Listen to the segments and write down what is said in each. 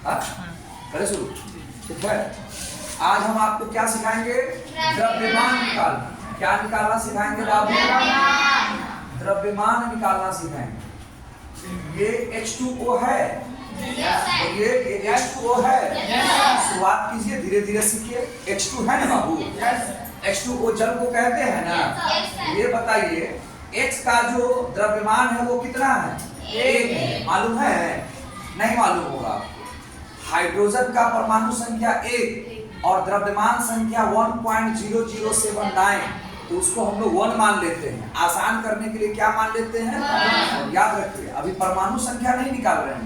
करे शुरू। ठीक है, आज हम आपको क्या सिखाएंगे? द्रव्यमान निकालना। क्या निकालना सिखाएंगे बाबू? द्रव्यमान निकालना सिखाएंगे। ये H2O है, ये H2O है। शुरुआत कीजिए, धीरे धीरे सीखिए। H2 है ना बाबू? H2O जल को कहते हैं ना। ये बताइए H का जो द्रव्यमान है वो कितना है? 1 है। मालूम है? नहीं मालूम होगा आपको। हाइड्रोजन का परमाणु संख्या 1 और द्रव्यमान संख्या 1.0079, तो उसको हम लोग 1 मान लेते हैं। आसान करने के लिए क्या मान लेते हैं? याद रखिए, अभी परमाणु संख्या नहीं निकाल रहे हैं,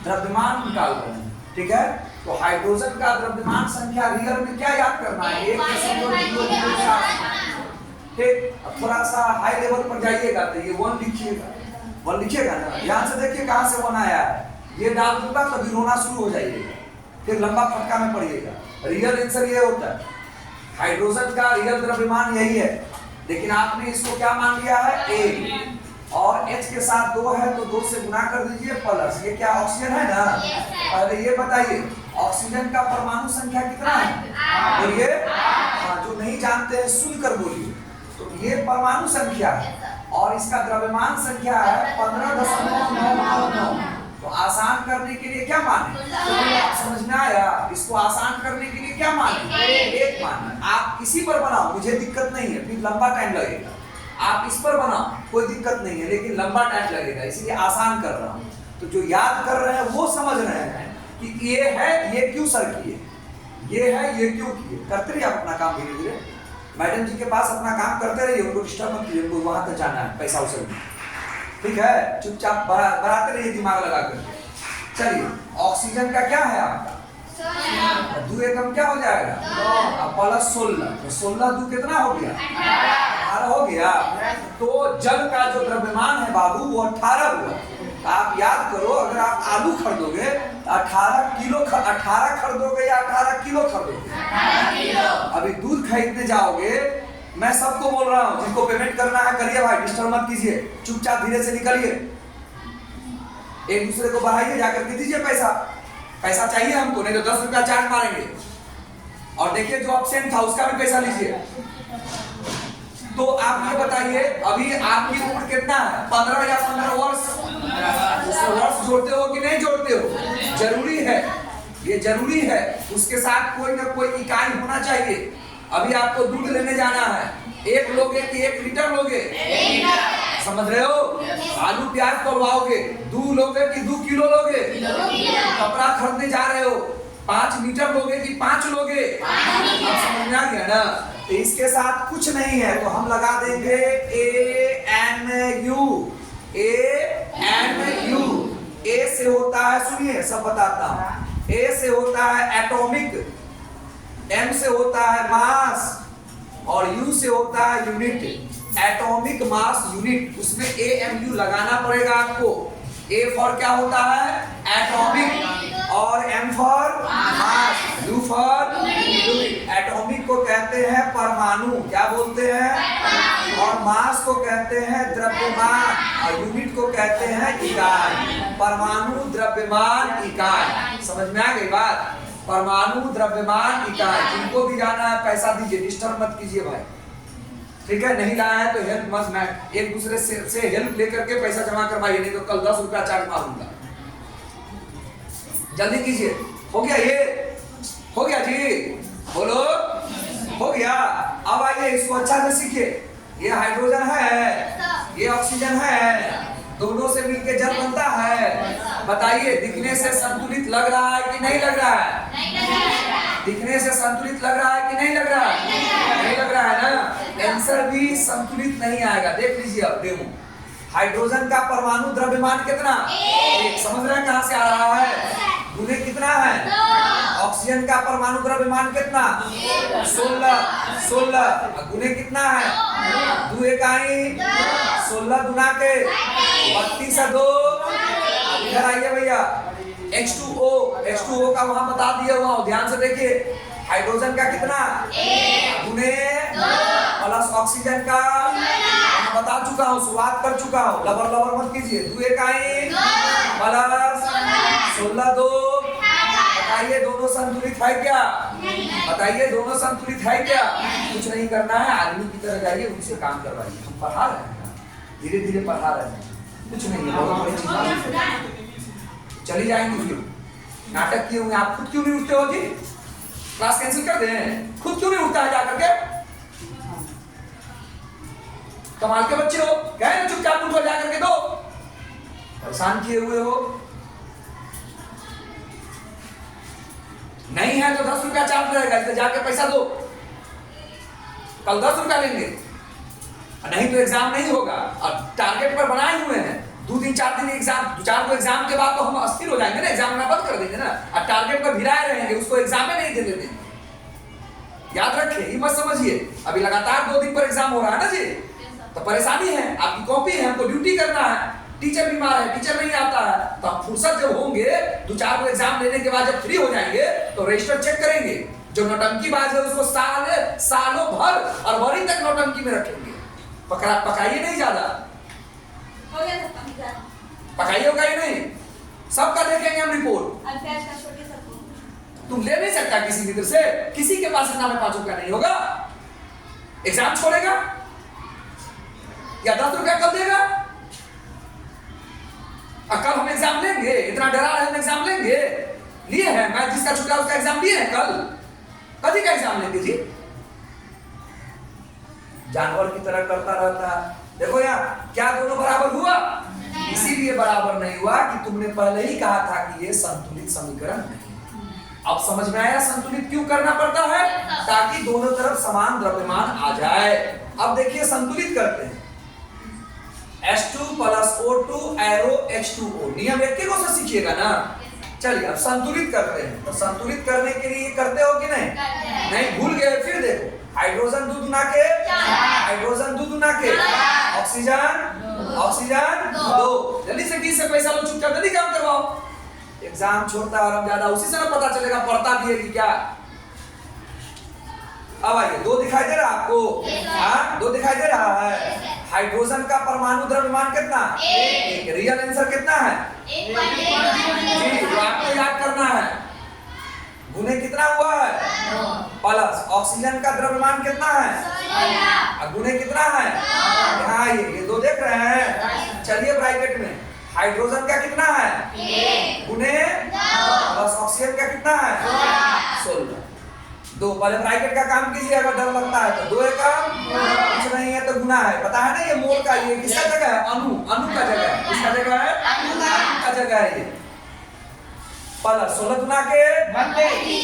द्रव्यमान निकाल रहे हैं। ठीक है, तो हाइड्रोजन का द्रव्यमान संख्या रियल में क्या याद करना है? 1.0007। ठीक, अब थोड़ा सा हाई लेवल पर जाइएगा तो ये 1 लिखिएगा। 1 लिखिएगा ना, ध्यान से देखिए कहां से 1 आया है। ये डाल दूंगा तभी रोना शुरू हो जाइएगा, फिर लंबा फटका में पड़िएगा। रियल आंसर ये होता है, हाइड्रोजन का रियल द्रव्यमान यही है, लेकिन आपने इसको क्या मान लिया है? 1, और H के साथ 2 है तो 2 से गुना कर दीजिए प्लस। ये क्या ऑक्सीजन है ना? पहले ये बताइए ऑक्सीजन का परमाणु संख्या कितना है? बोलिए। जो नहीं जानते हैं सुनकर बोलिए। तो ये परमाणु संख्या है और इसका द्रव्यमान संख्या है 15.999। तो आसान करने के लिए क्या माने? आप समझ में आया? इसको आसान करने के लिए क्या माने? 1 माने। आप इसी पर बनाओ, मुझे दिक्कत नहीं है, फिर लंबा टाइम लगेगा। आप इस पर बनाओ, कोई दिक्कत नहीं है, लेकिन लंबा टाइम लगेगा, इसलिए आसान कर रहा हूँ। तो जो याद कर रहे हैं वो समझ रहे हैं कि ये है, ये क्यों सर किए, ये है, ये क्यों किए। करते रहिए आप अपना काम धीरे धीरे। मैडम जी के पास अपना काम करते रहिए, उनको डिस्टर्ब मत कीजिए, उनको वहां तक जाना है पैसा उसे। ठीक है, चुपचाप बढ़ाते रहिए दिमाग लगा कर। चलिए, ऑक्सीजन का क्या है आपका? 2 एकम क्या हो जाएगा? अब प्लस 16, तो 16 2 कितना हो गया? 18 हो गया। तो जल का जो द्रव्यमान है बाबू वो 18 हुआ। आप याद करो, अगर आप आलू खरीदोगे तो 18 किलो 18 खरीदोगे या 18 किलो खरीदोगे? 18 किलो। अभी दूध खरीदने जाओगे, मैं सबको बोल रहा हूँ, जिनको पेमेंट करना है करिए भाई, डिस्टर्ब मत कीजिए, चुपचाप धीरे से निकलिए। एक दूसरे को बढ़ाइए, जाकर के दीजिए पैसा। पैसा चाहिए हमको, नहीं तो 10 रुपया चार्ज मारेंगे। और देखिए जो एब्सेंट था उसका भी पैसा लीजिए। तो आप ये बताइए, अभी आपकी उम्र कितना है? 15 या 15 वर्ष? उसको वर्ष जोड़ते हो कि नहीं जोड़ते हो? जरूरी है, ये जरूरी है। उसके साथ कोई ना कोई इकाई होना चाहिए। अभी आपको दूध लेने जाना है, 1 लोगे कि 1 लीटर लोगे? 1 लीटर। समझ रहे हो? आलू प्याज तोड़वाओगे, 2 लोगे कि 2 किलो लोगे? कपड़ा खरीदने जा रहे हो, 5 लीटर लोगे कि 5 लोगे? आप समझ में आ गया ना? तो इसके साथ कुछ नहीं है तो हम लगा देंगे ANU। ANU। A से होता है, सुनिए सब बताता हूँ, A से होता है एटॉमिक, M से होता है मास और U से होता है यूनिट। एटॉमिक मास यूनिट, उसमें AMU लगाना पड़ेगा आपको। A फॉर क्या होता है? एटॉमिक, और M for mass, U for unit. Atomic को कहते हैं परमाणु, क्या बोलते हैं? और मास को कहते हैं द्रव्यमान, और यूनिट को कहते हैं इकाई। परमाणु, द्रव्यमान, इकाई। समझ में आ गई बात? परमाणु, द्रव्यमान, इकाई। जिनको भी जाना है पैसा दीजिए, डिस्टर्ब मत कीजिए भाई। ठीक है, नहीं लाया है तो हेल्प मत, मैं एक दूसरे से हेल्प लेकर के पैसा जमा करवाइए, नहीं तो कल 10 रुपया चार्ज मारूंगा। जल्दी कीजिए। हो गया? ये हो गया जी? बोलो हो गया। अब आइए इसको अच्छा से सीखिए। ये हाइड्रोजन है, ये ऑक्सीजन है, दोनों से मिलकर जल बनता है। बताइए, दिखने से संतुलित लग रहा है कि नहीं लग रहा है? दिखने से संतुलित लग रहा है कि नहीं लग रहा है? नहीं लग रहा है ना? आंसर भी संतुलित नहीं आएगा। देख लीजिए अब डेमो। हाइड्रोजन का परमाणु द्रव्यमान कितना? 1। समझ रहे हैं कहां से आ रहा है? गुने कितना है? ऑक्सीजन का परमाणु द्रव्यमान कितना? 16 गुने कितना है? 2 इकाई 16 गुना के 32 है 2। इधर आइए भैया, H2O का वहां बता दिया हुआ, ध्यान से देखिए। हाइड्रोजन का कितना? 1 गुने प्लस ऑक्सीजन का बता चुका हूँ, शुरुआत कर चुका हूँ, लबर मत कीजिए। 2 इकाई प्लस 16 2 बताइए दोनों संतुलित है क्या? बताइए दोनों संतुलित है क्या? कुछ नहीं करना है, आदमी की तरह जाइए, उनसे काम करवाइए। हम पढ़ा रहे हैं, धीरे धीरे पढ़ा रहे हैं, कुछ नहीं है, बहुत बड़ी चीज। चली जाएंगी फिर नाटक किए हुए आप खुद क्यों नहीं उठते हो जी? क्लास कैंसिल कर दें? खुद क्यों नहीं उठता है जाकर के? कमाल के बच्चे हो, गए ना चुपचाप उनको जाकर के दो, परेशान किए हुए हो। नहीं है तो 10 रुपया चार्ज रहेगा, इसलिए जाके पैसा दो, कल 10 रुपया लेंगे, नहीं तो एग्जाम नहीं होगा। और टारगेट पर बनाए हुए हैं, 2-3-4 दिन एग्जाम, 4 एग्जाम के बाद तो हम अस्थिर हो जाएंगे ना, एग्जाम ना बंद कर देंगे ना, और टारगेट पर भिड़ाए रहेंगे, उसको एग्जाम में नहीं दे देते। याद रखिए, ये मत समझिए अभी लगातार 2 दिन पर एग्जाम हो रहा है ना जी, तो परेशानी है, आपकी कॉपी है, हमको ड्यूटी करना है, टीचर बीमार है, टीचर नहीं आता है, तो आप फुर्सत जब होंगे 2-4 को एग्जाम लेने के बाद जब फ्री हो जाएंगे तो रजिस्टर चेक करेंगे। जो नौटंकीबाज है उसको सालों भर और वरी तक नौटंकी में रखेंगे। पकाइए नहीं ज्यादा, पकाइए होगा ही नहीं, सबका देखेंगे हम रिपोर्ट। तुम ले नहीं सकता किसी मित्र से, किसी के पास इतना में 5 रुपया नहीं होगा, एग्जाम छोड़ेगा या 10 रुपया कल देगा? कल हम एग्जाम लेंगे, इतना डरा रहे हम एग्जाम लेंगे, लिए हैं, मैं जिसका छुट्टा उसका एग्जाम लिए हैं, कल का एग्जाम लेंगे जी? जानवर की तरह करता रहता है। देखो यहाँ क्या दोनों बराबर हुआ? इसीलिए बराबर नहीं हुआ कि तुमने पहले ही कहा था कि ये संतुलित समीकरण नहीं। अब समझ में आया संतुलित क्यों करना पड़ता है? ताकि दोनों तरफ समान द्रव्यमान आ जाए। अब देखिए संतुलित करते हैं, H2 + O2 एरो H2O, नियम एक से सीखिएगा ना। चलिए अब संतुलित करते हैं, तो संतुलित करने के लिए करते हो कि नहीं? नहीं भूल गए, फिर देखो, हाइड्रोजन 2 गुना के, हाइड्रोजन 2 गुना के, ऑक्सीजन 2। जल्दी से 20 से पैसा लो, चुपचाप जल्दी काम करवाओ। एग्जाम छोड़ता है और हम ज्यादा, उसी से ना पता चलेगा पढ़ता भी है कि क्या। अब आइए, 2 दिखाई दे रहा है आपको? हाँ 2 दिखाई दे रहा है। हाइड्रोजन का परमाणु द्रव्यमान कितना? 1। रियल आंसर कितना है? 1 तो आपको याद करना है। गुने कितना हुआ है? प्लस ऑक्सीजन का द्रव्यमान कितना है? और गुने कितना है? यहाँ ये 2 देख रहे हैं। चलिए ब्रैकेट में हाइड्रोजन का कितना है? 1 गुने प्लस ऑक्सीजन का कितना है? 16। 2 पहले ब्रैकेट का काम कीजिए, अगर डर लगता है तो 2 एकम, कुछ नहीं है तो गुना है। पता है ना ये मोल का, ये किसका जगह है? अणु का जगह है। किसका जगह है? अणु का जगह है ये। प्लस 16 गुना के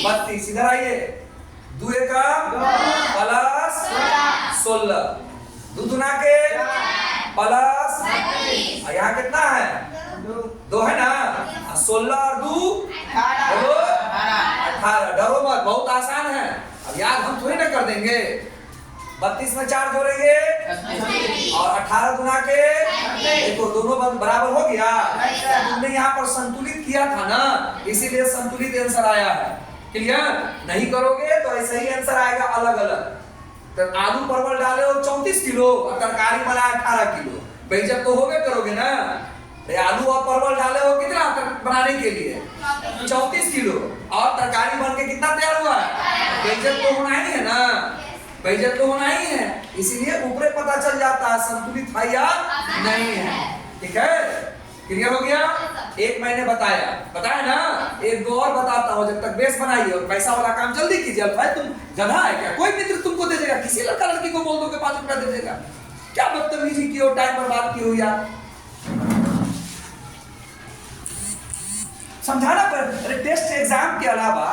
32। इधर आइए, 2 एकम प्लस 16, 2 गुना के प्लस, यहाँ कितना है? 2 है ना, 16 और 2 18। डरो मत, बहुत आसान है, अब याद हम थोड़ी ना कर देंगे। 32 में 4 जोड़ेंगे और 18 गुना के, देखो दोनों बराबर हो गया। तुमने यहाँ पर संतुलित किया था ना, इसीलिए संतुलित आंसर आया है। क्लियर? नहीं करोगे तो ऐसे ही आंसर आएगा अलग अलग। तो आलू परवल डाले हो 34 किलो और तरकारी बनाया 18 किलो, बेइज्जत तो होगे करोगे ना। आलू और परवल डाले हो कितना बनाने के लिए? 34 किलो, और तरकारी बन के कितना तैयार हुआ है? बेइज्जत तो होना ही है ना, बेइज्जत तो होना ही है। इसीलिए ऊपरे पता चल जाता है संतुलित है या नहीं है। ठीक है, क्लियर हो गया? एक मैंने बताया ना, एक 2 और बताता हूँ। जब तक बेस बनाइए और पैसा वाला काम जल्दी कीजिए। भाई तुम गधा है क्या? कोई मित्र तुमको दे देगा, किसी लड़का लड़की को बोल दो कि 5 रुपया दे देगा। क्या बदतमीजी की हो, टाइम बर्बाद की हो यार। समझाना पर टेस्ट एग्जाम के अलावा